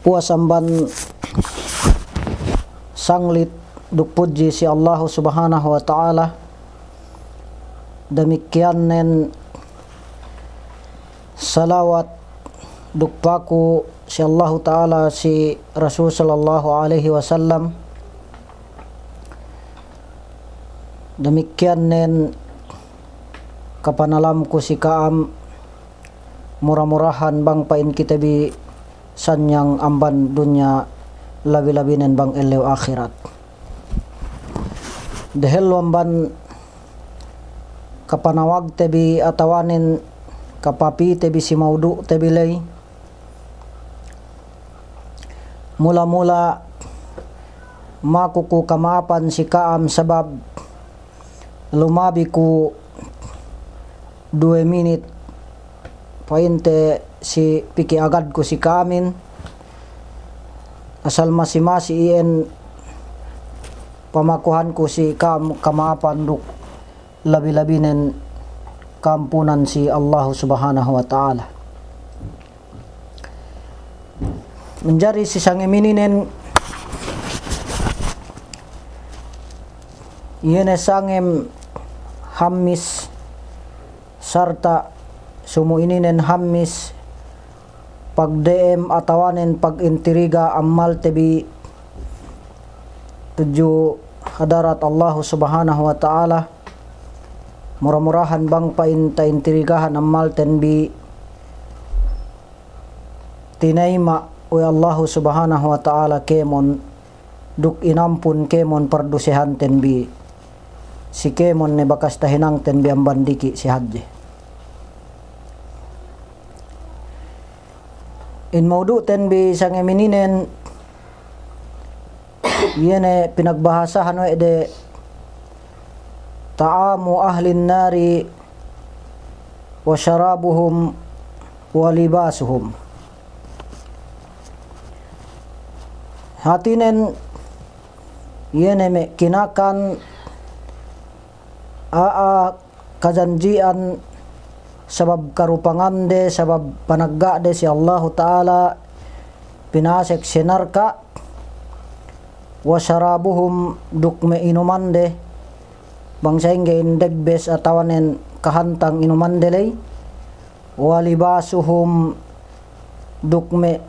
puasamban sanglit dukpuji si Allah subhanahu wa ta'ala. Demikian nen salawat dukpaku si Allah ta'ala si Rasul sallallahu alaihi wasallam. Demikian nen kapanalamku si kaam murah-murahan bang pain kita bi sanyang amban dunya labi-labinen bang elew akhirat. Dehel amban kapanawag tebi atawanin kapapi tebi si maudu tebi lay. Mula-mula makuku kamapan si kaam sabab lumabi ku 2 minit painte si piki agad ko si kamin asal masi-masi ien pamakuhan ko si kamapan duk labi-labinen kampunan si Allah subhanahu wa ta'ala. Menjadi si sangemininen iene sangem hamis sarta sumu ininen hamis pag DM atawanen pag intiriga amal tebi tuju hadarat Allah subhanahu wa ta'ala. Murah-murahan bang painta intirigahan amal tenbi tinaima o Allah subhanahu wa ta'ala kemon duk inampun kemon pardusehan tenbi si kemon ne bakas tahinang tenbi ambandiki si hadje. In maudu tenbi sangemininen yene pinagbahasahan o ede ta'amu ahlin nari wa syarabuhum wa libasuhum. Hatinen yene me kinakan kajanjian sabab karupangan de sabab panagga de si Allah ta'ala pinasek sinarka wa syarabuhum dukme inuman de bangsa ingge indegbes atawanen kahantang inuman delay wa libasuhum dukme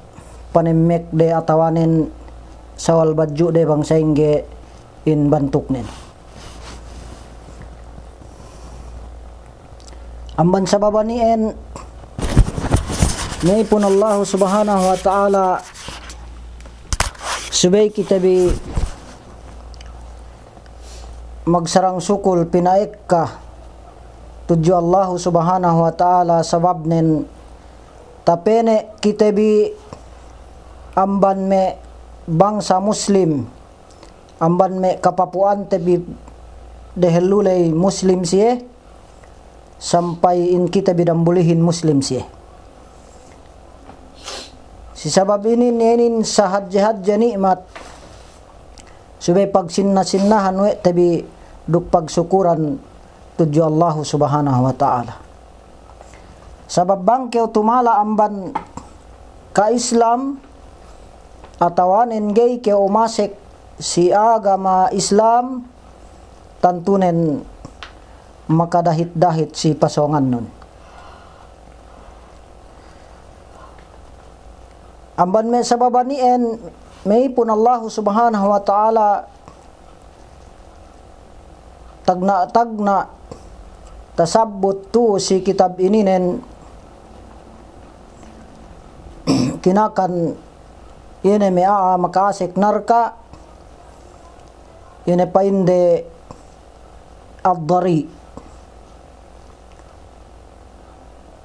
panemek de atawanen sawal baju de bangsa ingge in bantuknen. Amban sababanien may pun Allah subhanahu wa ta'ala subay kita bi magsarang sukul pinaik ka tuju Allah subhanahu wa ta'ala sabab nen tapene kita bi amban me bangsa muslim amban me kapapuan tebi dehelulay muslim siye sampai in kita bidang bulihin muslim siye. Si sabab ini nenin sahadja-hadja nikmat subay pagsinna-sinnahan we tabi duk pagsyukuran tuju Allah subhanahu wa ta'ala. Sabab bangkew tumala amban ka Islam atawanen gay ke umasek si agama Islam tantunen makadahit-dahit si pasongan nun. Amban me sababanien may pun Allah subhanahu wa ta'ala tagna tasabbut tu si kitab ini nen kinakan yene me makasek narka yene painde ad-dari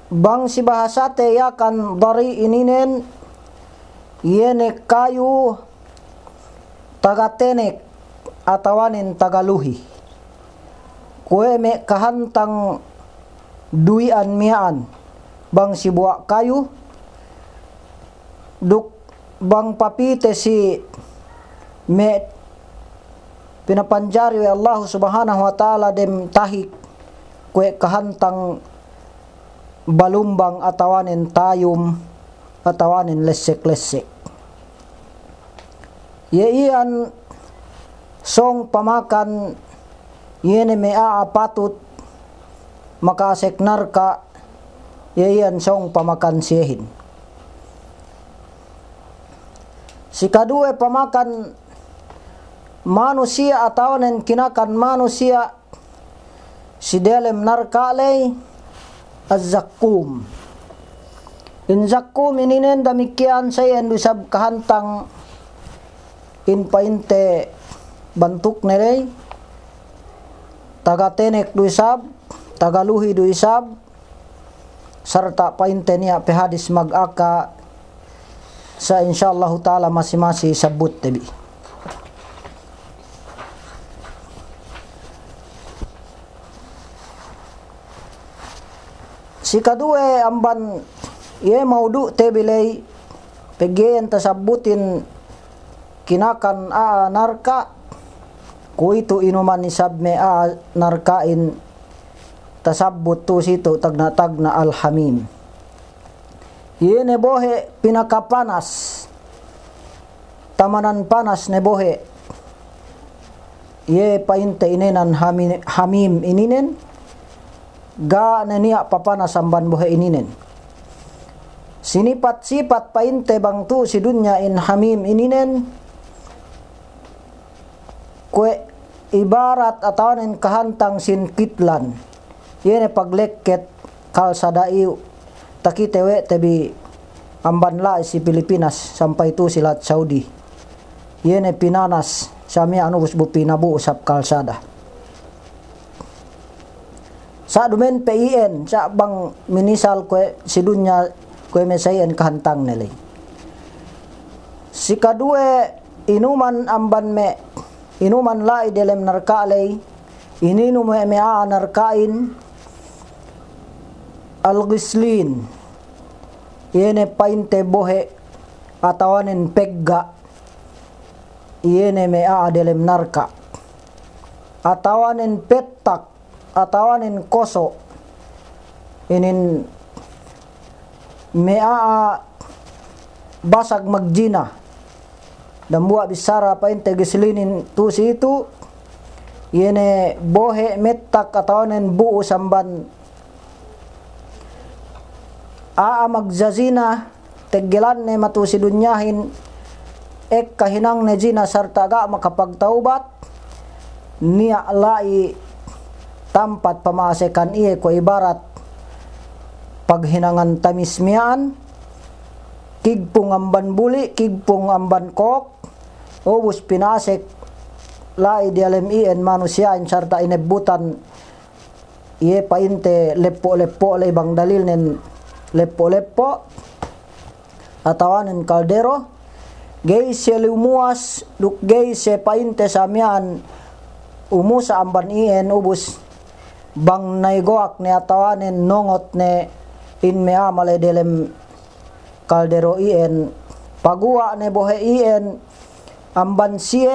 bang si bahasa te yakan dari ininen yene kayu tagatenek atawanin tagaluhi kue me kahantang duian miaan bang si buak kayu duk bang papite si me pinapanjari wa Allah subhanahu wa ta'ala dem tahik kue kahantang balumbang atawanin tayum atawanin lesek-lesek. iyan song pamakan yene mea patut makasek narka iyan song pamakan siyehin. Si kadua pamakan manusia atau nen kinakan manusia si dalam narkalay az-zakkum. In zakkum ininen damikian saya endusab kahantang in painte bantuk nelay taga tenek duisab taga luhi duisab serta painte niya pehadis magaka sa insyaallah taala masing-masing sabut tabi. Si kadua amban ye maudu tebilay pegian tasabutin kinakan narka ku itu inuman isab me narkain tasabut tu situ tagna al-hamim. Yene bohe pinakapanas tamanan panas ne bohe ye painte inenan hamim ininen ga nenia papanas amban bohe ininen. Sinipat-sipat painte bang tu si dunya in hamim ininen kue ibarat atawanin kahantang sin kitlan yene pagleket kalsadaiu takitewe tebi amban la si Pilipinas sampai tu silat Saudi yene pinanas samia anu bu pinabu usap kalsada sa dumen PIN sa bang minisal kue si dunya kue mesayen kahantang nilai. Si kadua inuman amban me inuman lai dalam narkalay ininu me narkain al-ghislin yene painte bohe atawanin pegga yene mea dalam narka atawanin petak atawanin koso inin mea basag magjina dan buat bisara painte gislinin tu situ yene bohe metak atawanin buu samban magzazina teggelan ne matu si dunyahin ek kahinang ne zina sarta ga makapagtaubat niya lai tampat pamasekan iye ko ibarat paghinangan tamismian kigpung amban buli kigpung amban kok ubus pinasek lai dialem ien manusia sarta inebutan iye painte lepo-lepo lay bang dalil nen lepo-lepo atawanin kaldero gay se lumuas duk gay se painte samian umusa amban ien ubus bang naigoak ne atawanin nongot ne in mea male delem kaldero ien pagua ne bohe ien amban sie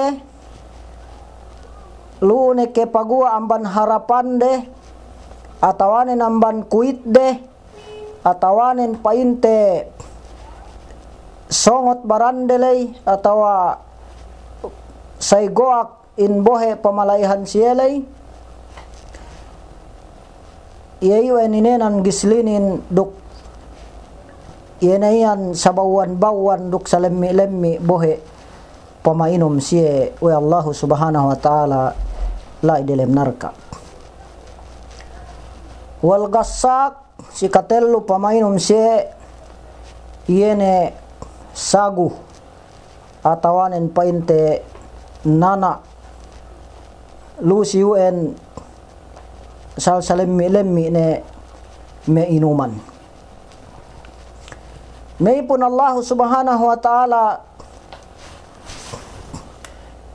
lu ne ke pagua amban harapan de atawanin amban kuit de atawanin painte songot barandelay atawa saygoak in bohe pamalaihan siyelay iyayu eninenan gislinin duk yenayan sabawan-bawan duk sa lemmi-lemmi bohe pamainom siye we Allah subhanahu wa ta'ala la idilem narka wal gassak si katellu pamainom siye yene sagu atawanen painte nana lusi UN salsalemmi-lemmi ne me inuman. May pun Allah subhanahu wa ta'ala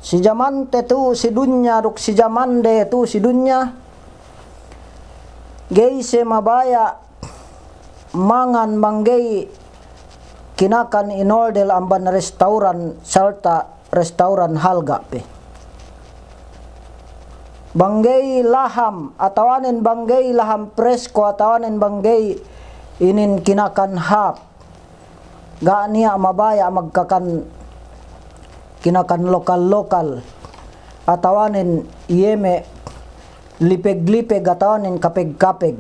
si jamante tu si dunya ruk si jamande tu si dunya gay se mabaya mangan manggay kinakan inordel amban restauran salta restauran halga pe banggay laham atawanen banggay laham presko atawanen banggay inin kinakan hap ga niya mabaya magkakan kinakan lokal-lokal atawanin yeme lipeg-lipeg atawanin kapeg-kapeg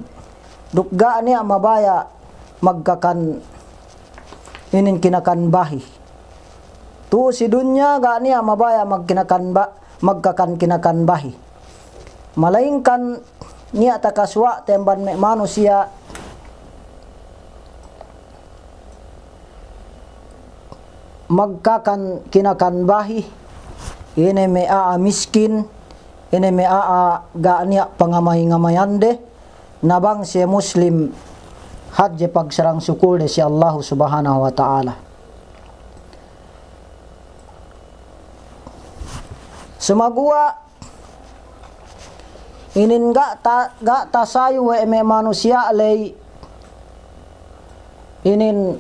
dukga niya mabaya magkakan inin kinakan bahi tu si dunya ga niya mabaya magkakan kinakan bahi malaingkan niya takaswa temban me manusia magkakan kinakan bahi ini me miskin ini me ga niya pangamay-ngamayande nabang si muslim hadje pagsarang sukul de si Allah subhanahu wa ta'ala sumagua inin ga tasayo me manusia lay inin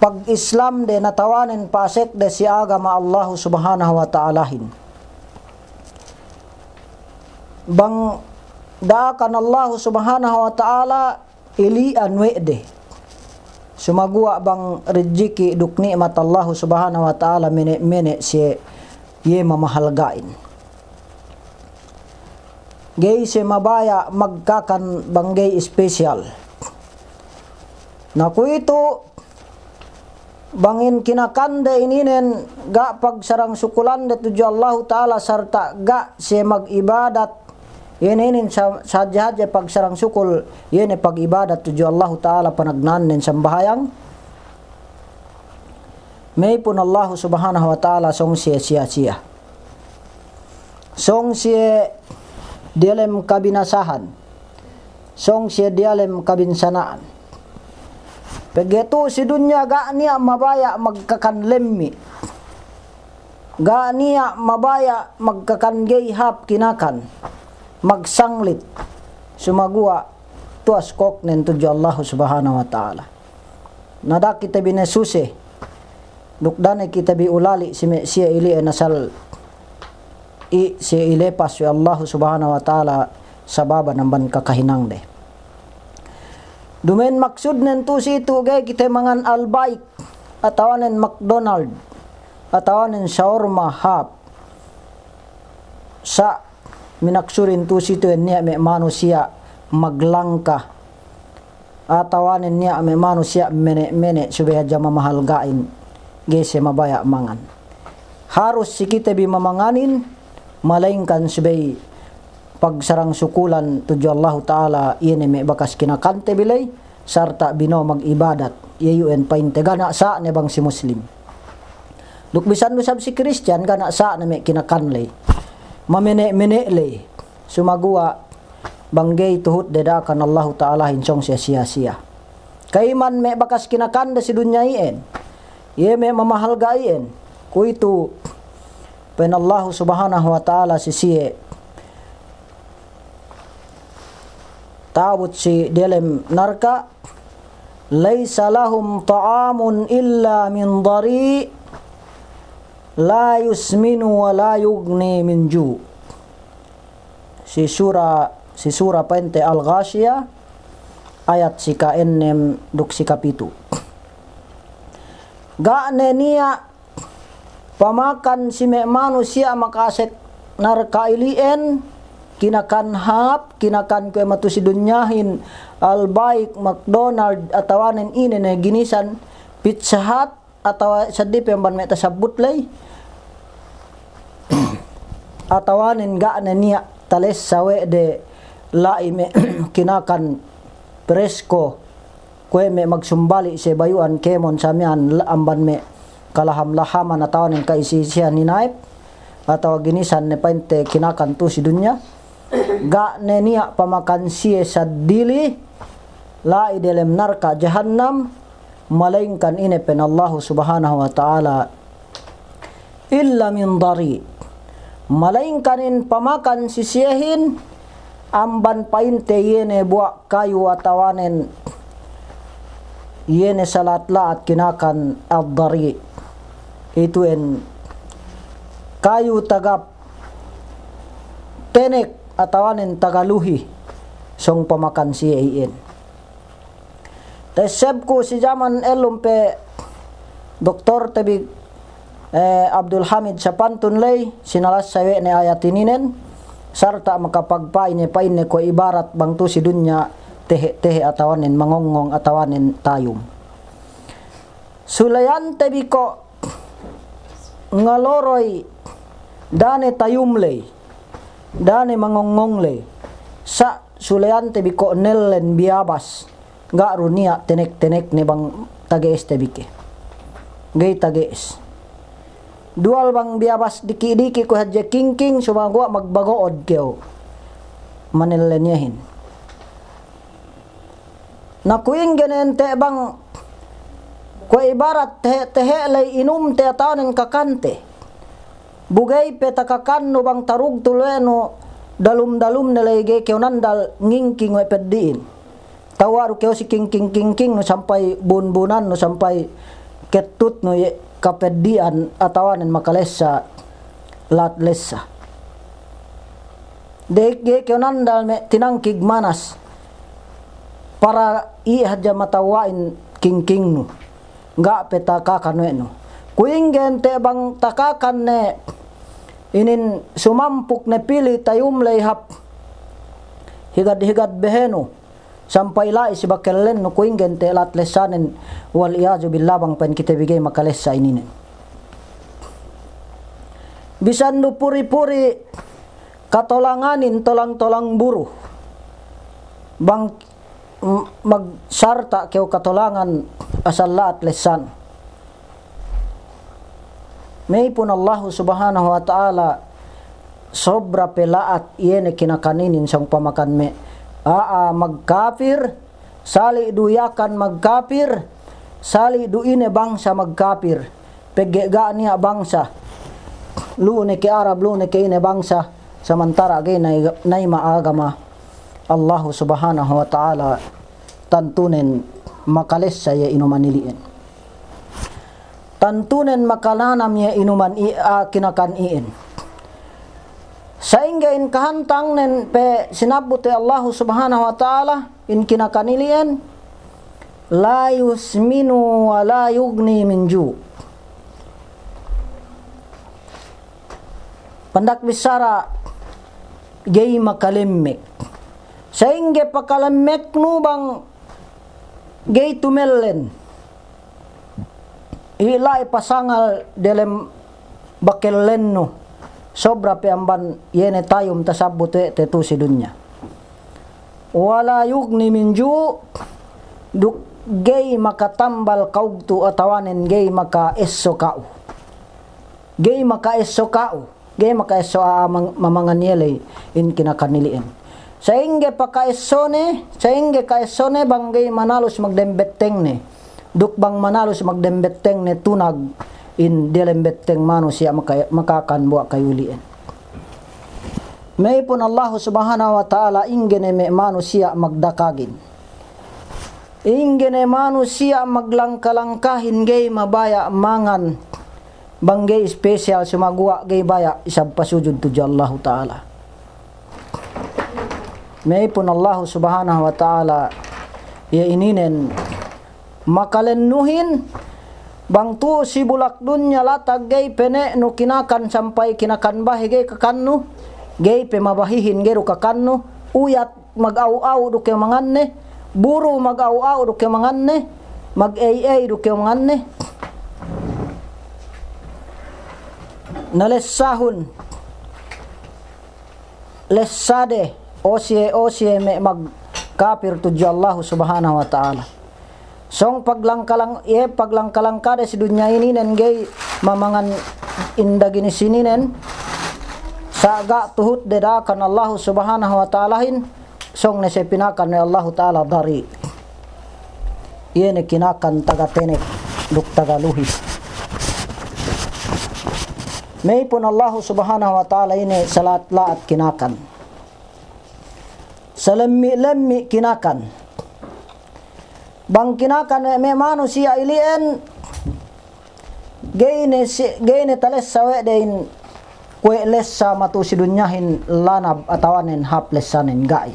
pag-Islam de natawanin pasek de si agama Allah subhanahu wa ta'alahin bang daakan Allah subhanahu wa ta'ala ilian de sumagua bang rejeki duk nikmat Allah subhanahu wa ta'ala mene si ye mamahalgain gay si mabaya magkakan banggay special naku ito bangin kinakande ininen ga pagsarang sukulan de tuju Allah ta'ala sarta ga si mag-ibadat inin sadya pagsarang sukul yene pag-ibadat tuju Allah ta'ala panagnanen sambahayang may pun Allah subhanahu wa ta'ala song siya song siya dialem kabinasahan song siya dialem kabinsanaan pegetu si dunya ga niya mabaya magkakanlemmi ga niya mabaya magkakangayhap kinakan magsanglit sumagua tuas koknen tuju Allah subhanahu wa ta'ala nada kita binesusi dukdane kita biulali siya ili nasal siya ilepas si Allah subhanahu wa ta'ala sababa ng kakahinang de dumen maksud nento si ito gay kita mangan albaik atawanen McDonald atawanen shawarma hap sa minaksurin to si ito niya may manusia maglangka atawanen niya may manusia mene subaya jama mahalgain gay si mabaya mangan harus si kita bi mamanganin malaingkan subay pagsarang sukulan tuju Allah ta'ala yene me bakas kinakante bilay sarta bino mag-ibadat yayuen painte gana sa ne bang si muslim duk bisan usab si Christian gana sa ne me kinakanlay mamene lay sumagua banggay tuhut dedakan Allah ta'ala hinsong sia kaiman me bakas kinakanda si dunya ien ye me mamahalgaien ku itu pen Allah subhanahu wa ta'ala si siye tawut si delem narka laisa lahum ta'amun illa min dari la yusminu wa la yugni min ju si sura pente al-Ghashiyah ayat si ka-6 duk si kapitu ga niya pamakan si me manusia makasek narka ilien kinakan hap, kinakan kaya matusidunyahin, albaik, McDonald, atawanin inin na ginisan, Pizza Hut, atawa sa dip yung banmeta sa butlay, atawanin ga na niya tales sawe de laime kinakan presko, kaya may magsumbali sa bayuan, kemon samian, amban may kalaham-lahaman, atawanin kaisisiyan ni naip, atawa ginisan ni pente kinakan to si dunya, ga niya pamakan siya sa dili la idelem narka jahannam malaingkan ine pen Allah subhanahu wa ta'ala illa min dari malaingkanin pamakan sisiyahin amban painte yene buak kayu atawanen yene salat-laat kinakan ad-dari itu en kayu tagap tenek atawanin tagaluhi song pamakan siya iin teseb ko si zaman elum pe doktor tabi Abdul Hamid sa pantunlay sinalas sawe ni ayatininen sarta makapagpain ni pain ni ko ibarat bang tu si dunya tehe atawanin mangongong atawanin tayom. Sulayan tebi ko ngaloroy dane tayumlay dane mangongonglay sa sulayan tebi ko nellen biabas ga runia tenek ni bang tagees tebi ke gay tagees dual bang biabas diki ko hadya king sumagwa magbagood keo manellen yahin nakuing genente bang ko ibarat tehe lay inum te atawanin kakante bugay peta kakanno bang tarug tuleno dalum nalay ge keo nandal ngingking we peddiin tawaru keo si king no sampai bunbunan no sampai ketut no kapeddian atawanin makalesa lat lesa dek ge keo nandal me tinangkig manas para ihadja matawain king no nga peta kakan we no kuing gente bang takakan ne inin sumampuk ne pili tayum layhap higad beheno sampai lai si bakellen no kuing gente lat lesanen wal iyazu billah bang pen kita bigay makalesa ininen bisan no puri-puri katolanganin tolang buruh bang magsarta keo katolangan asal lat lesan may pun Allah subhanahu wa ta'ala sobra pelaat iene kinakaninin sang pamakan me magkafir sali duyakan magkafir sali duine bangsa magkafir pegga niya bangsa lune ke Arab lune ke ine bangsa samantara gay nay maagama Allah subhanahu wa ta'ala tantunen makales saya inumaniliin tantunen makalanam ya inuman kinakan iin saingga in kahantang nen pe sinabut Allah subhanahu wa ta'ala in kinakanilian la yusminu wa la yugni min ju pandak bisara gay makalemmek saingga pakalemmek nu bang gay tumellen ilai pasangal dalam bakellen no sobra pe amban yene tayum tasabut te tu si dunya wala yugni min ju duk gay makatambal kaugtu atawanen gay maka esso kau gay maka esso mamangan yelay in kinakaniliin saingge pakaesone banggay manalos magdembeteng ne duk bang manalos magdembeteng ne tunag in delembeteng manusia makakan buat kayuliin may pun Allah subhanahu wa ta'ala ingene me manusia magdakagin ingene manusia maglangkalangkahin gay mabaya mangan banggay special sumagwa gay baya isab pasujud tuja Allah ta'ala may pun Allah subhanahu wa ta'ala ya ininen makalennuhin bang tu si bulak dunya latag gay pene no kinakan sampai kinakan bahi gay kakanno gay pe mabahihin gay ru kakanno uyat mag-aw-aw do kay manganne buru mag-aw-aw do kay manganne mag-ay do kay manganne nalessahun lessade osye me magkapir tuju Allah subhanahu wa ta'ala song paglangkalang kada si dunya ini nen gay mamangan indagini sininen saga tuhut dedakan Allah subhanahu wa ta'alahin song nesepinakan ni Allah ta'ala dari iene kinakan taga tenek duk taga luhis may pun Allah subhanahu wa ta'ala ini salat laat kinakan salammi kinakan bang kinakan me manusia ilien gayne tales sawe dein kwe lessa matu si dunyahin lanab atawanen hap lessanen gay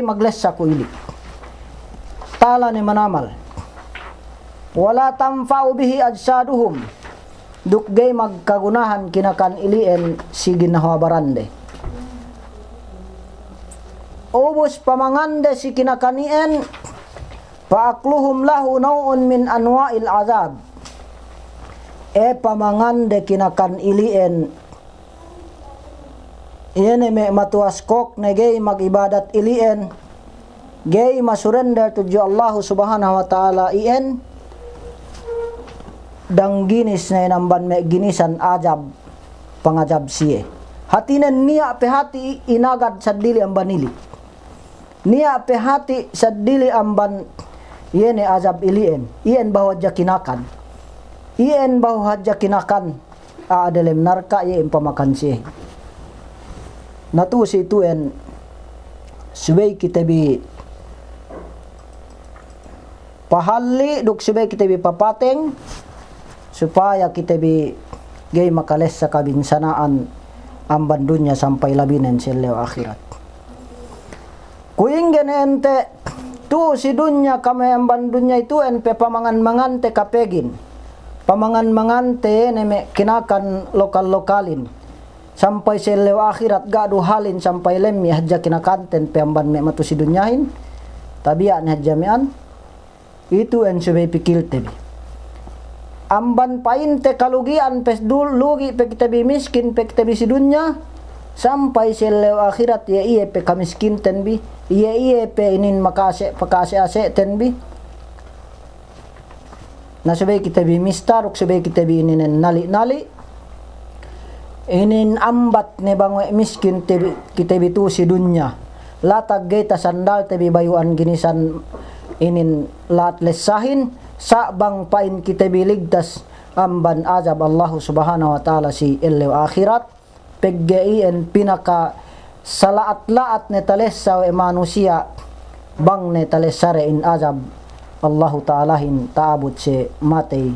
maglessa ko ili tala ni manamal wala tanfa'u bihi ajsaduhum dukgay magkagunahan kinakan ilien si ginawa barande. Ubos pamangande si kinakanien paakluhum lahu naw'un min anwa'il azab. Pamangande kinakan ilien iyan may matuaskok na gay mag-ibadat ilien gay masurrender to Allah subhanahu wa ta'ala iyan dang ginis na inamban may ginisan ajab pangajab siye. Hatinan niya pehati inagad sa dili ang banili. Niya pehati sa dili ang ban iyan ajab ilien. Iyan bahwadya kinakan. Iyan bahwadya kinakan. Aadalem narka iyan pamakan siye. Natusi tuen subay kitabi pahalli duk subay kitabi papateng supaya kitabi gay makales sa kabinsanaan ang bandunya sampai labinan sila akhirat. Kuing genente tu si dunya kami ang bandunya itu en pe pamangan-mangan te kapegin. Pamangan-mangan te neme kinakan lokal-lokalin. Sampai selew akhirat gadu halin sampai lemmi hadja kinakanten peamban me matu si dunyahin tabia ni hadja mean itu en subay pikil tebi amban pain te kalugian pes dul lugi pe kitabi miskin pe kitabi si dunya sampai selew akhirat ya iye pe kamiskin tenbi iye pe inin makase pakase ase tenbi na subay kitabi mistaruk subay kitabi inin nali inin ambat ne bangwe miskin kita bitu si dunya latag gay ta sandal tebi bayuan ginisan inin lat lesahin sa bang pain kita biligtas amban azab Allah subhanahu wa ta'ala si elew akhirat peggeien pinaka salaat-laat ne talesa we manusia bang ne talesare in azab Allah ta'ala hin taabot si matay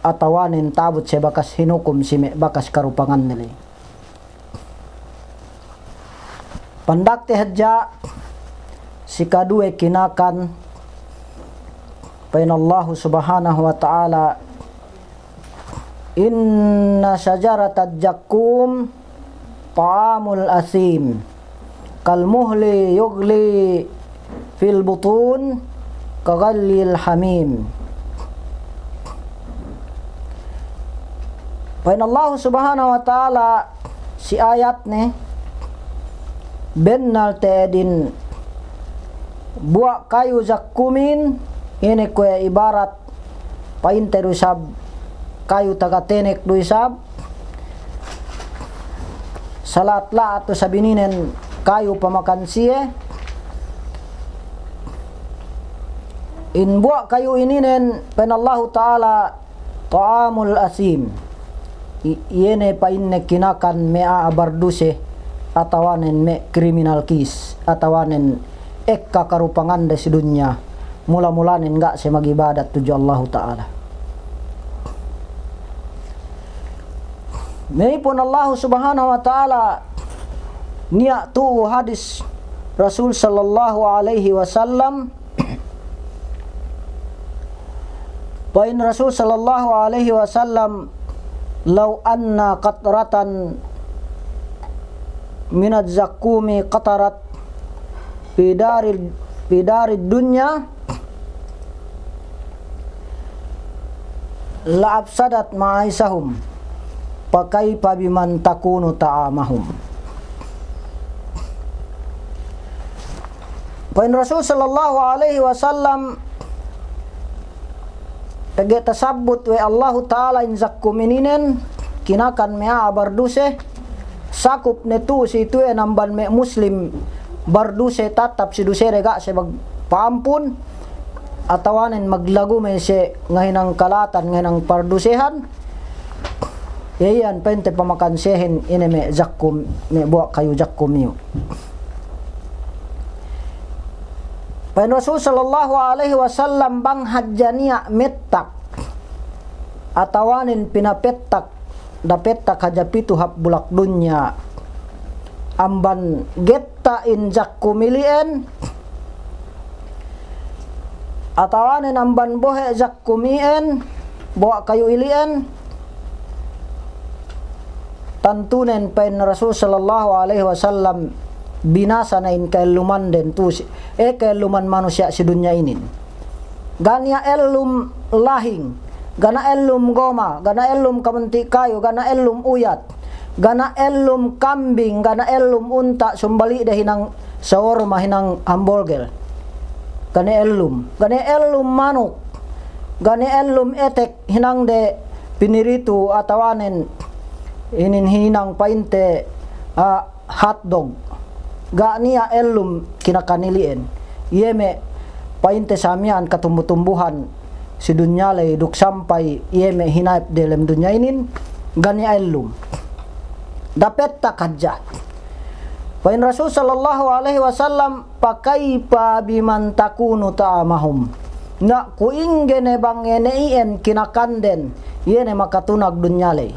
atawanin tabot siya bakas hinukom si bakas karupangan nila. Pandakte hadja si kadue kinakan pain Allah subhanahu wa ta'ala inna syajaratad jakkum ta'amul asim kalmuhli yugli fil butun kagallil hamim. Pain Allah subhanahu wa ta'ala si ayat ne bennal te din buak kayu zakkumin ini kuya ibarat pain terusab kayu tagatenek duisab salatla atau sabininen kayu pamakan siye in buak kayu ininen pain Allah ta'ala ta'amul asim iene painne kinakan mea abarduse atawanen me criminal case atawanen ekka karupangan de si dunya mula-mulanen enggak se magibadat tuju Allah ta'ala. Meipun Allah subhanahu wa ta'ala niya tu hadis Rasul sallallahu alaihi wasallam pain Rasul sallallahu alaihi wasallam law anna qatratan minat zakumi qatarat bidarid dunya la afsadat ma'isahum pakaifa biman takunu ta'amahum. Pain Rasul sallallahu alaihi wasallam tege tasabut we Allah ta'ala in zakkumininen kinakan mea barduse sakup netu si itu namban me muslim barduse tatap si duse rega se paampun atawanen maglagu me se ngahinang kalatan ngahinang pardusehan yayan pente pamakan sehen ini me zakkum me buak kayu zakkum yu. Pain Rasul sallallahu alaihi wasallam bang hajjania metak atawanin pinapetak dapetak haja pitu hap bulak dunya amban getta in zakkumilien atawanen amban bohe zakkumien bawa kayu ilien tantunen pain Rasul sallallahu alaihi wasallam binasa nain keluman den tu keluman manusia si dunia ini. Gania elum lahing, gana elum goma, gana elum kamenti kayu, gana elum uyat, gana elum kambing, gana elum unta sumbali deh hinang saworma hinang hamburger. Gana elum manuk, gana elum etek hinang de piniritu atawanen inin hinang painte hotdog. Gania elum kinakanilien. Yeme painte samian katumbuh-tumbuhan si dunya lay duk sampai yeme hinaip dalam dunya inin gani elum dapat takajja pain Rasul sallallahu alaihi wasallam pakai pa biman takunu ta'amahum na kuinggene bangene ien kinakanden yene makatunag dunya lay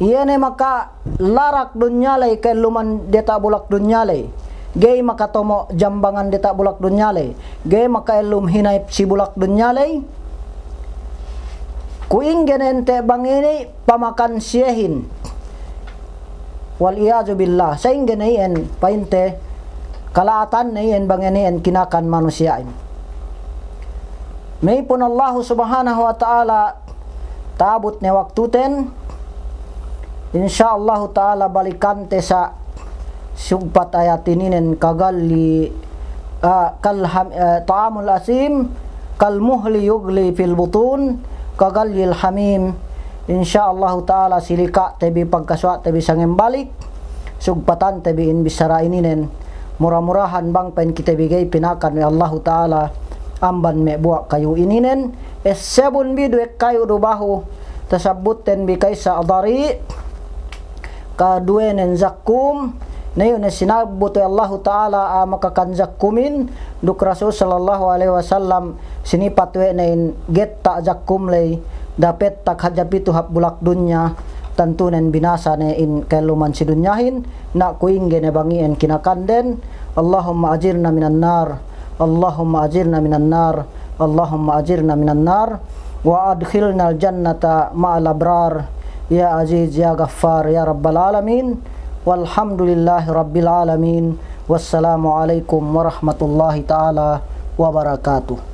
yene maka larak dunya lay keluman deta bulak dunya lay gay makatomo jambangan deta bulak dunyale gay makaelum hinaip si bulak dunyale kuing genente bangini pamakan siehin wal iyazu billah saing geneien painte kalaatan neien bangenien kinakan manusiain may pun Allah subhanahu wa ta'ala tabut ne waktuten insyaallah ta'ala balikante sa sugpat ayat ininen kagali ta'amul asim kal muhli yugli fil butun kagalil hamim insyaallah taala silika tebi pagkaswa tebi sangem balik sugpatan tebi in bisara ininen murah-murahan bang pen kita bigay pinakan ni Allah taala amban me buak kayu ininen sebun bidu kayu dubahu tasabbutten bi kaisa adari kaduenen zakkum nayon sinabot Allah taala makakanjak kumin duk Rasul sallallahu alaihi wasallam sinipat we nain getta jakkum lay dapet tak hajapitu hap bulak dunya tantunen binasa ne in keluman si dunyahin na kuing gene bangien kinakanden Allahumma ajirna minan nar Allahumma ajirna minan nar Allahumma ajirna minan nar wa adkhilna al jannata ma'al abrar ya aziz ya ghaffar ya rabbal alamin walhamdulillahi rabbil alamin wassalamu alaikum warahmatullahi ta'ala wabarakatuh.